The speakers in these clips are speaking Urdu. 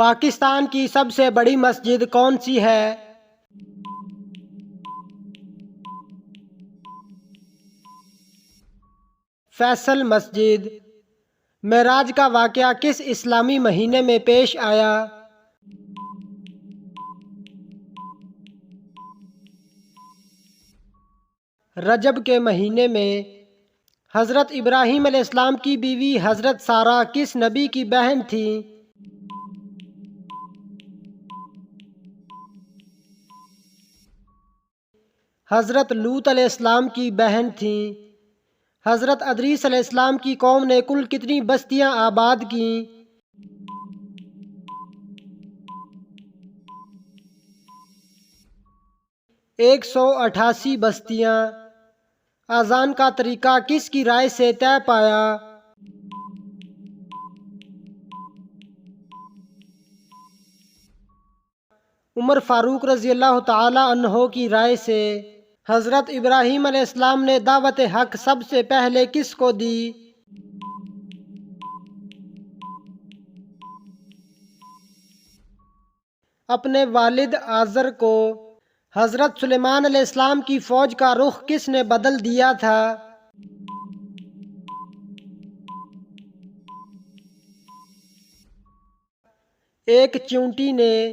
پاکستان کی سب سے بڑی مسجد کون سی ہے؟ فیصل مسجد۔ معراج کا واقعہ کس اسلامی مہینے میں پیش آیا؟ رجب کے مہینے میں۔ حضرت ابراہیم علیہ السلام کی بیوی حضرت سارہ کس نبی کی بہن تھیں؟ حضرت لوط علیہ السلام کی بہن تھیں۔ حضرت ادریس علیہ السلام کی قوم نے کل کتنی بستیاں آباد کیں؟ 188 بستیاں۔ اذان کا طریقہ کس کی رائے سے طے پایا؟ عمر فاروق رضی اللہ تعالی عنہ کی رائے سے۔ حضرت ابراہیم علیہ السلام نے دعوت حق سب سے پہلے کس کو دی؟ اپنے والد آزر کو۔ حضرت سلیمان علیہ السلام کی فوج کا رخ کس نے بدل دیا تھا؟ ایک چیونٹی نے۔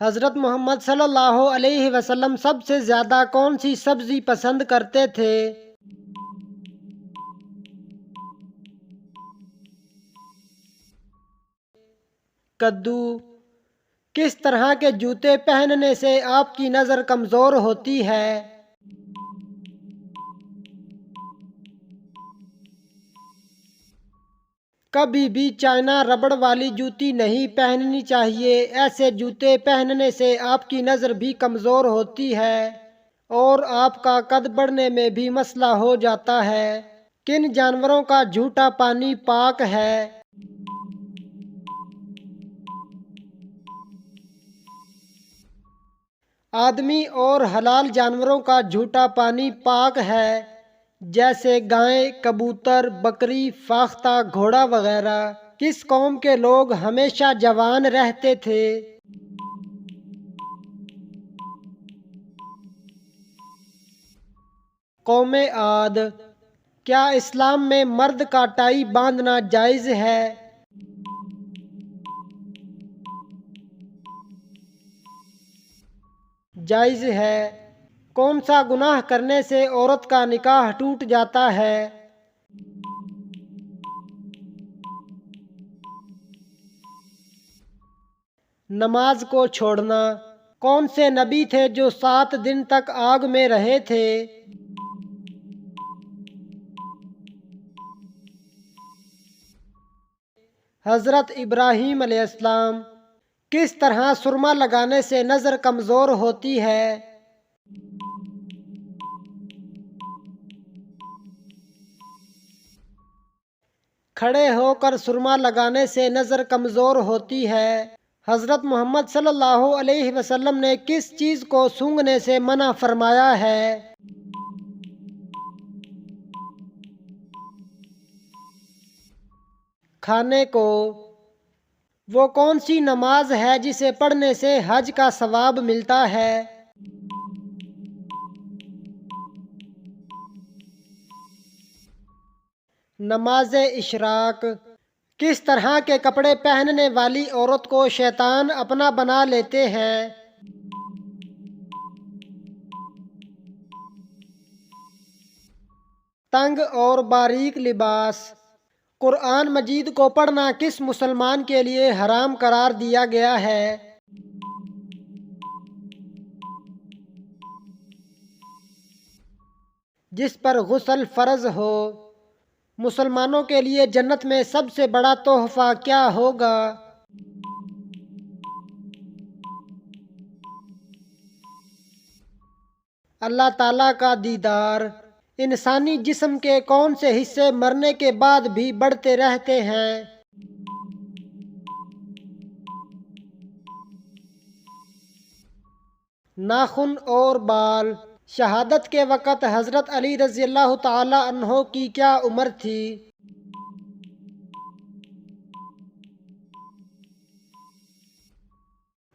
حضرت محمد صلی اللہ علیہ وسلم سب سے زیادہ کون سی سبزی پسند کرتے تھے؟ کدو۔ کس طرح کے جوتے پہننے سے آپ کی نظر کمزور ہوتی ہے؟ کبھی بھی چائنا ربڑ والی جوتی نہیں پہننی چاہیے، ایسے جوتے پہننے سے آپ کی نظر بھی کمزور ہوتی ہے اور آپ کا قد بڑھنے میں بھی مسئلہ ہو جاتا ہے۔ کن جانوروں کا جھوٹا پانی پاک ہے؟ آدمی اور حلال جانوروں کا جھوٹا پانی پاک ہے، جیسے گائے، کبوتر، بکری، فاختہ، گھوڑا وغیرہ۔ کس قوم کے لوگ ہمیشہ جوان رہتے تھے؟ قوم عاد۔ کیا اسلام میں مرد کا ٹائی باندھنا جائز ہے؟ جائز ہے۔ کون سا گناہ کرنے سے عورت کا نکاح ٹوٹ جاتا ہے؟ نماز کو چھوڑنا۔ کون سے نبی تھے جو 7 دن تک آگ میں رہے تھے؟ حضرت ابراہیم علیہ السلام۔ کس طرح سرما لگانے سے نظر کمزور ہوتی ہے؟ کھڑے ہو کر سرما لگانے سے نظر کمزور ہوتی ہے۔ حضرت محمد صلی اللہ علیہ وسلم نے کس چیز کو سونگھنے سے منع فرمایا ہے؟ کھانے کو۔ وہ کون سی نماز ہے جسے پڑھنے سے حج کا ثواب ملتا ہے؟ نماز اشراق۔ کس طرح کے کپڑے پہننے والی عورت کو شیطان اپنا بنا لیتے ہیں؟ تنگ اور باریک لباس۔ قرآن مجید کو پڑھنا کس مسلمان کے لیے حرام قرار دیا گیا ہے؟ جس پر غسل فرض ہو۔ مسلمانوں کے لیے جنت میں سب سے بڑا تحفہ کیا ہوگا؟ اللہ تعالیٰ کا دیدار۔ انسانی جسم کے کون سے حصے مرنے کے بعد بھی بڑھتے رہتے ہیں؟ ناخن اور بال۔ شہادت کے وقت حضرت علی رضی اللہ تعالی عنہ کی کیا عمر تھی؟